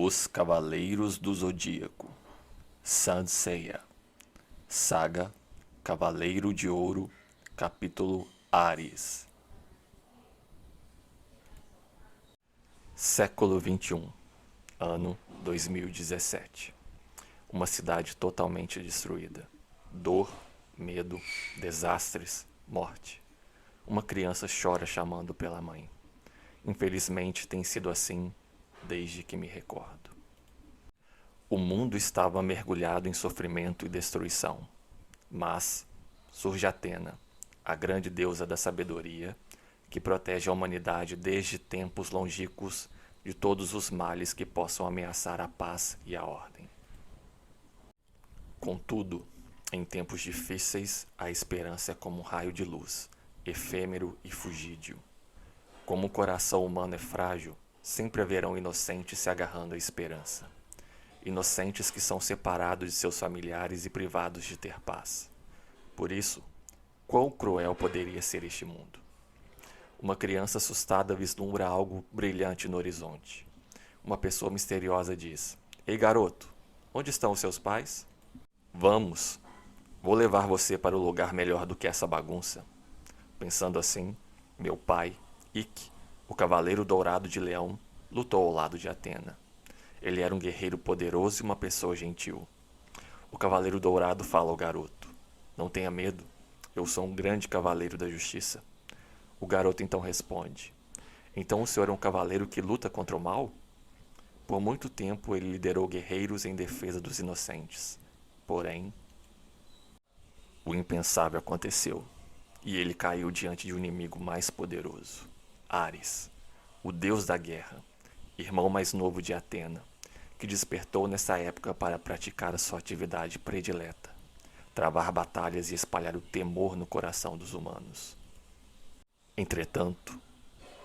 Os Cavaleiros do Zodíaco, Saint Seiya, Saga Cavaleiro de Ouro, capítulo Ares. Século XXI, ano 2017. Uma cidade totalmente destruída. Dor, medo, desastres, morte. Uma criança chora chamando pela mãe. Infelizmente tem sido assim desde que me recordo. O mundo estava mergulhado em sofrimento e destruição. Mas surge Atena, a grande deusa da sabedoria, que protege a humanidade desde tempos longínquos de todos os males que possam ameaçar a paz e a ordem. Contudo, em tempos difíceis, a esperança é como um raio de luz, efêmero e fugídio. Como o coração humano é frágil, sempre haverão inocentes se agarrando à esperança. Inocentes que são separados de seus familiares e privados de ter paz. Por isso, quão cruel poderia ser este mundo? Uma criança assustada vislumbra algo brilhante no horizonte. Uma pessoa misteriosa diz: "Ei, garoto, onde estão os seus pais?" "Vamos, vou levar você para um lugar melhor do que essa bagunça." Pensando assim, meu pai, Ike, o Cavaleiro Dourado de Leão, lutou ao lado de Atena. Ele era um guerreiro poderoso e uma pessoa gentil. O Cavaleiro Dourado fala ao garoto: "Não tenha medo, eu sou um grande cavaleiro da justiça." O garoto então responde: "Então o senhor é um cavaleiro que luta contra o mal?" Por muito tempo ele liderou guerreiros em defesa dos inocentes. Porém, o impensável aconteceu, e ele caiu diante de um inimigo mais poderoso, Ares, o deus da guerra, irmão mais novo de Atena, que despertou nessa época para praticar a sua atividade predileta, travar batalhas e espalhar o temor no coração dos humanos. Entretanto,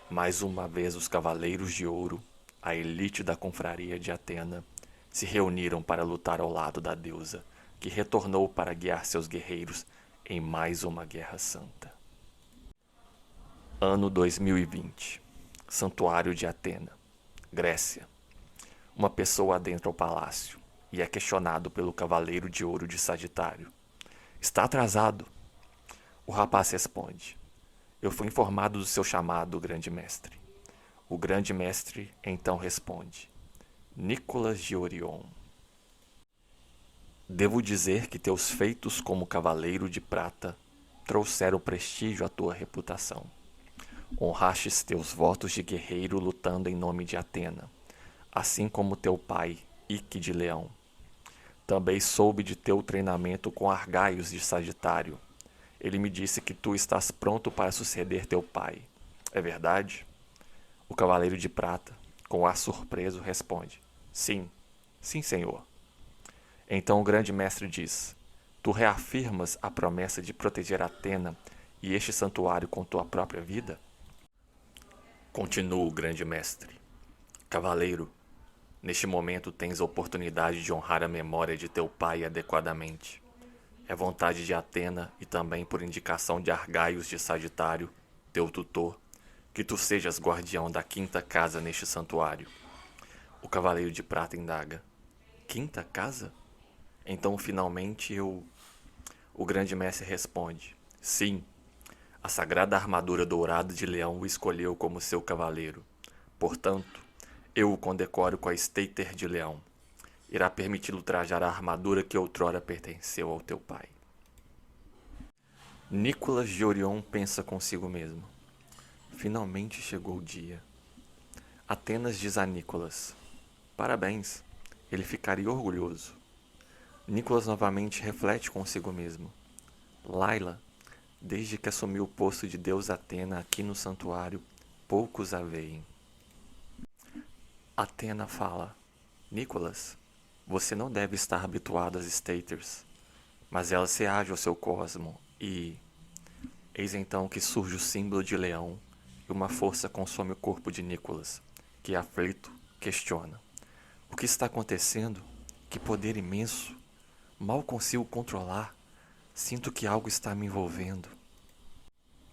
mais uma vez os Cavaleiros de Ouro, a elite da confraria de Atena, se reuniram para lutar ao lado da deusa, que retornou para guiar seus guerreiros em mais uma guerra santa. Ano 2020. Santuário de Atena, Grécia. Uma pessoa adentra o palácio e é questionado pelo Cavaleiro de Ouro de Sagitário. "Está atrasado." O rapaz responde: "Eu fui informado do seu chamado, grande mestre." O grande mestre então responde: "Nicolas de Orion. Devo dizer que teus feitos como Cavaleiro de Prata trouxeram prestígio à tua reputação. Honrastes teus votos de guerreiro lutando em nome de Atena, assim como teu pai, Ike de Leão. Também soube de teu treinamento com Argaios de Sagitário. Ele me disse que tu estás pronto para suceder teu pai. É verdade?" O Cavaleiro de Prata, com ar surpreso, responde: "Sim, sim, senhor." Então o grande mestre diz: "Tu reafirmas a promessa de proteger Atena e este santuário com tua própria vida?" Continua o grande mestre: "Cavaleiro, neste momento tens a oportunidade de honrar a memória de teu pai adequadamente. É vontade de Atena e também por indicação de Argaios de Sagitário, teu tutor, que tu sejas guardião da quinta casa neste santuário." O Cavaleiro de Prata indaga: "Quinta casa? Então finalmente eu..." O grande mestre responde: "Sim, a sagrada armadura dourada de leão o escolheu como seu cavaleiro. Portanto, eu o condecoro com a Esteiter de leão. Irá permiti-lo trajar a armadura que outrora pertenceu ao teu pai." Nicolas de Orion pensa consigo mesmo: "Finalmente chegou o dia." Atenas diz a Nicolas: "Parabéns, ele ficaria orgulhoso." Nicolas novamente reflete consigo mesmo: "Laila, desde que assumiu o posto de Deus Atena aqui no santuário, poucos a veem." Atena fala: "Nicolas, você não deve estar habituado às Staters, mas ela se age ao seu cosmo e..." Eis então que surge o símbolo de leão e uma força consome o corpo de Nicolas, que, aflito, questiona: "O que está acontecendo? Que poder imenso! Mal consigo controlar. Sinto que algo está me envolvendo."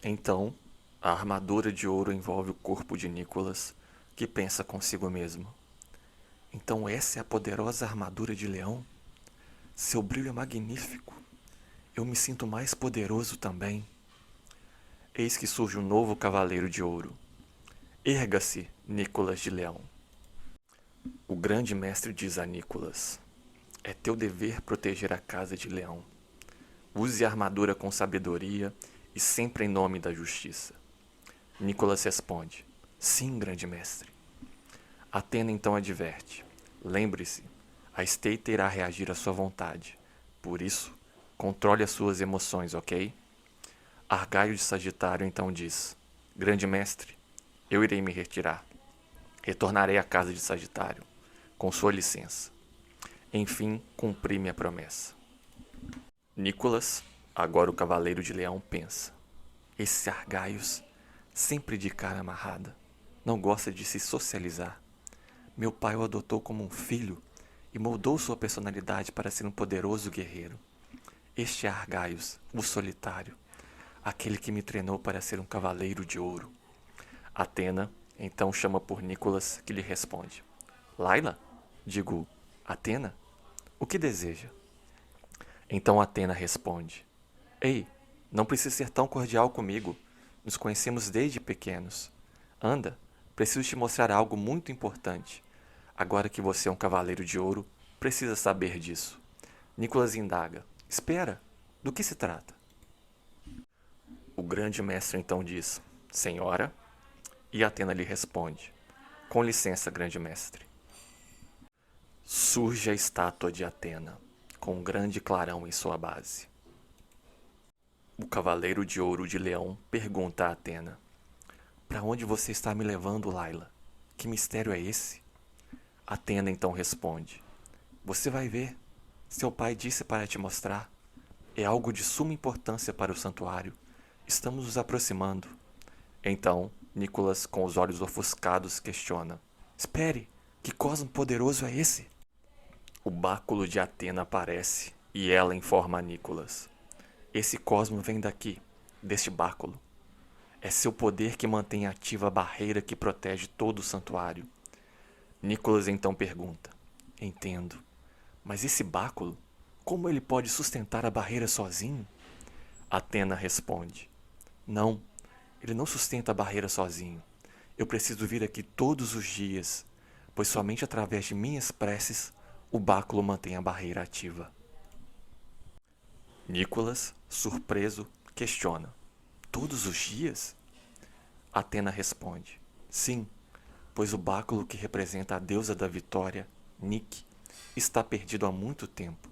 Então, a armadura de ouro envolve o corpo de Nicolas, que pensa consigo mesmo: Então essa é a poderosa armadura de leão? Seu brilho é magnífico. Eu me sinto mais poderoso também. Eis que surge um novo cavaleiro de ouro. Erga-se, Nicolas de Leão. O grande mestre diz a Nicolas: é teu dever proteger a casa de Leão. Use a armadura com sabedoria e sempre em nome da justiça. Nicolas responde: sim, grande mestre. Atena então adverte: lembre-se, a esteita irá reagir à sua vontade. Por isso, controle as suas emoções, ok? Argaio de Sagitário então diz: grande mestre, eu irei me retirar. Retornarei à casa de Sagitário, com sua licença. Enfim, cumpri minha promessa. Nicolas, agora o cavaleiro de Leão, pensa: esse Argaios, sempre de cara amarrada, não gosta de se socializar. Meu pai o adotou como um filho e moldou sua personalidade para ser um poderoso guerreiro. Este é Argaios, o solitário, aquele que me treinou para ser um cavaleiro de ouro. Atena então chama por Nicolas, que lhe responde: Laila? Digo, Atena? O que deseja? Então Atena responde: ei, não precisa ser tão cordial comigo. Nos conhecemos desde pequenos. Anda, preciso te mostrar algo muito importante. Agora que você é um cavaleiro de ouro, precisa saber disso. Nicolas indaga: espera, do que se trata? O grande mestre então diz: senhora? E Atena lhe responde: com licença, grande mestre. Surge a estátua de Atena, com um grande clarão em sua base. O cavaleiro de ouro de Leão pergunta a Atena: para onde você está me levando, Laila? Que mistério é esse? Atena então responde: você vai ver. Seu pai disse para te mostrar. É algo de suma importância para o santuário. Estamos nos aproximando. Então, Nicolas, com os olhos ofuscados, questiona: espere, que cosmo poderoso é esse? O báculo de Atena aparece e ela informa a Nicolas: esse cosmo vem daqui, deste báculo. É seu poder que mantém ativa a barreira que protege todo o santuário. Nicolas então pergunta: entendo, mas esse báculo, como ele pode sustentar a barreira sozinho? Atena responde: não, ele não sustenta a barreira sozinho. Eu preciso vir aqui todos os dias, pois somente através de minhas preces o báculo mantém a barreira ativa. Nicolas, surpreso, questiona: todos os dias? Atena responde: sim, pois o báculo que representa a deusa da vitória, Nike, está perdido há muito tempo.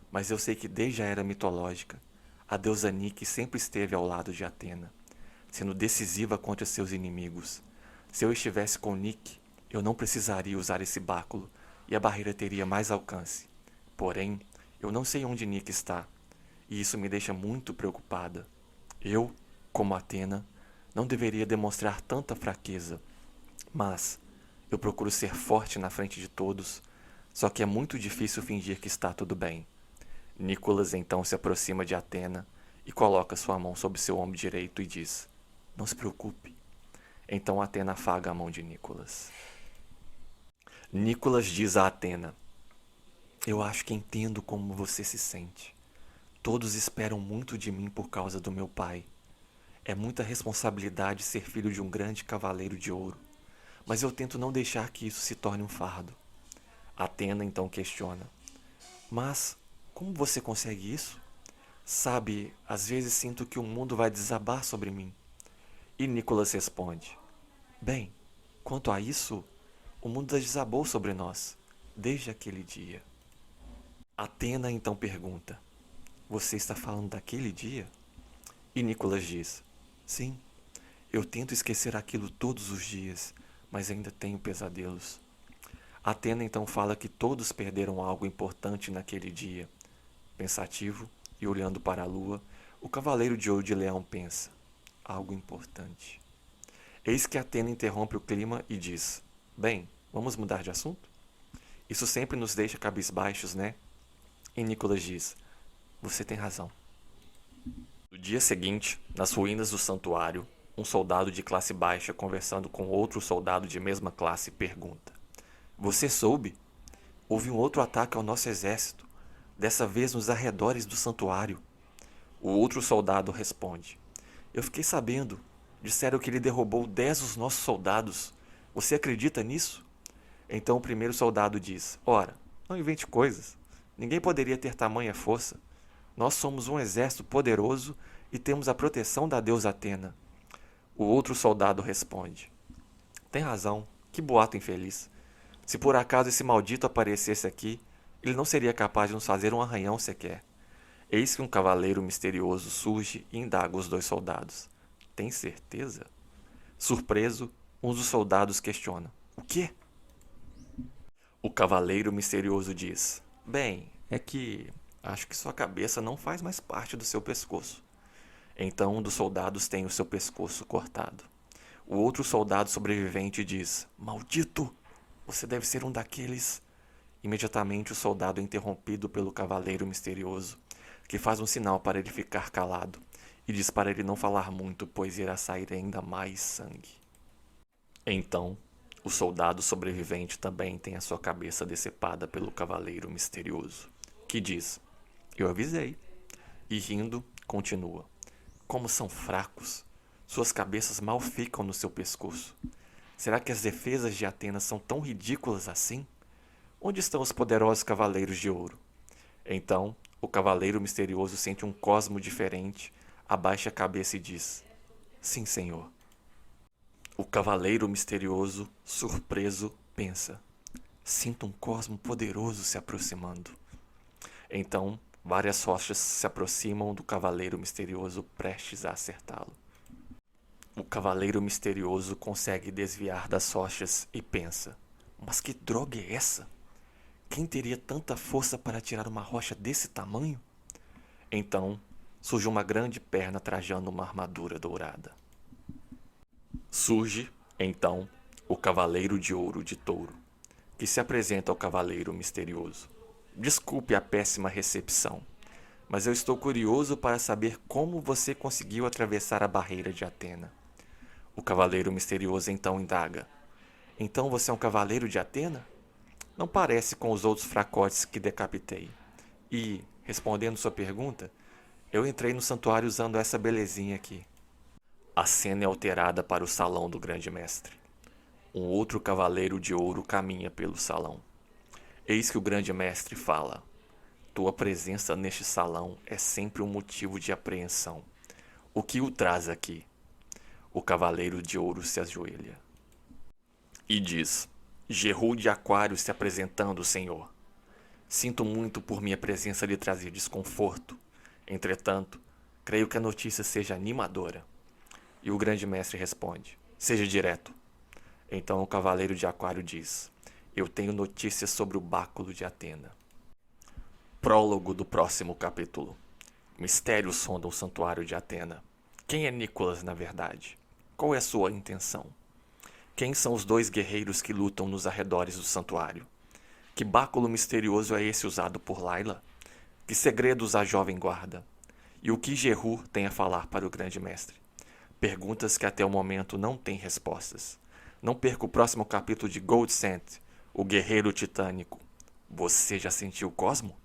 Mas eu sei que desde a era mitológica, a deusa Nike sempre esteve ao lado de Atena, sendo decisiva contra seus inimigos. Se eu estivesse com Nike, eu não precisaria usar esse báculo e a barreira teria mais alcance. Porém, eu não sei onde Nike está, e isso me deixa muito preocupada. Eu, como Atena, não deveria demonstrar tanta fraqueza, mas eu procuro ser forte na frente de todos, só que é muito difícil fingir que está tudo bem. Nicolas então se aproxima de Atena e coloca sua mão sobre seu ombro direito e diz: não se preocupe. Então Atena afaga a mão de Nicolas. Nicolas diz a Atena: eu acho que entendo como você se sente. Todos esperam muito de mim por causa do meu pai. É muita responsabilidade ser filho de um grande cavaleiro de ouro, mas eu tento não deixar que isso se torne um fardo. Atena então questiona: mas como você consegue isso? Sabe, às vezes sinto que o mundo vai desabar sobre mim. E Nicolas responde: bem, quanto a isso, o mundo desabou sobre nós, desde aquele dia. Atena então pergunta: você está falando daquele dia? E Nicolas diz: sim, eu tento esquecer aquilo todos os dias, mas ainda tenho pesadelos. Atena então fala que todos perderam algo importante naquele dia. Pensativo e olhando para a lua, o cavaleiro de ouro de Leão pensa: algo importante. Eis que Atena interrompe o clima e diz: bem, vamos mudar de assunto? Isso sempre nos deixa cabisbaixos, né? E Nicolas diz: você tem razão. No dia seguinte, nas ruínas do santuário, um soldado de classe baixa conversando com outro soldado de mesma classe pergunta: você soube? Houve um outro ataque ao nosso exército, dessa vez nos arredores do santuário. O outro soldado responde: Eu fiquei sabendo. Disseram que ele derrubou 10 dos nossos soldados. Você acredita nisso? Então o primeiro soldado diz: Ora, não invente coisas. Ninguém poderia ter tamanha força. Nós somos um exército poderoso e temos a proteção da deusa Atena. O outro soldado responde: Tem razão, que boato infeliz. Se por acaso esse maldito aparecesse aqui, ele não seria capaz de nos fazer um arranhão sequer. Eis que um cavaleiro misterioso surge e indaga os dois soldados. Tem certeza? Surpreso, um dos soldados questiona: O quê? O cavaleiro misterioso diz: Bem, é que acho que sua cabeça não faz mais parte do seu pescoço. Então um dos soldados tem o seu pescoço cortado. O outro soldado sobrevivente diz: Maldito! Você deve ser um daqueles. Imediatamente o soldado é interrompido pelo cavaleiro misterioso, que faz um sinal para ele ficar calado e diz para ele não falar muito, pois irá sair ainda mais sangue. Então, o soldado sobrevivente também tem a sua cabeça decepada pelo cavaleiro misterioso, que diz: Eu avisei. E rindo, continua: Como são fracos! Suas cabeças mal ficam no seu pescoço. Será que as defesas de Atenas são tão ridículas assim? Onde estão os poderosos cavaleiros de ouro? Então, o cavaleiro misterioso sente um cosmo diferente, abaixa a cabeça e diz: Sim, senhor. O cavaleiro misterioso, surpreso, pensa: Sinto um cosmo poderoso se aproximando. Então, várias rochas se aproximam do cavaleiro misterioso, prestes a acertá-lo. O cavaleiro misterioso consegue desviar das rochas e pensa: Mas que droga é essa? Quem teria tanta força para tirar uma rocha desse tamanho? Então, surge uma grande perna trajando uma armadura dourada. Surge, então, o cavaleiro de ouro de touro, que se apresenta ao cavaleiro misterioso. Desculpe a péssima recepção, mas eu estou curioso para saber como você conseguiu atravessar a barreira de Atena. O cavaleiro misterioso então indaga: Então você é um cavaleiro de Atena? Não parece com os outros fracotes que decapitei. E, respondendo sua pergunta, eu entrei no santuário usando essa belezinha aqui. A cena é alterada para o salão do grande mestre. Um outro cavaleiro de ouro caminha pelo salão. Eis que o grande mestre fala: Tua presença neste salão é sempre um motivo de apreensão. O que o traz aqui? O cavaleiro de ouro se ajoelha e diz: Gerú de Aquário se apresentando, senhor. Sinto muito por minha presença lhe trazer desconforto. Entretanto, creio que a notícia seja animadora. E o grande mestre responde: Seja direto. Então o cavaleiro de Aquário diz: Eu tenho notícias sobre o báculo de Atena. Prólogo do próximo capítulo. Mistérios sondam o santuário de Atena. Quem é Nicolas, na verdade? Qual é a sua intenção? Quem são os dois guerreiros que lutam nos arredores do santuário? Que báculo misterioso é esse usado por Laila? Que segredos a jovem guarda? E o que Gerú tem a falar para o grande mestre? Perguntas que até o momento não têm respostas. Não perca o próximo capítulo de Gold Scent, o Guerreiro Titânico. Você já sentiu o cosmo?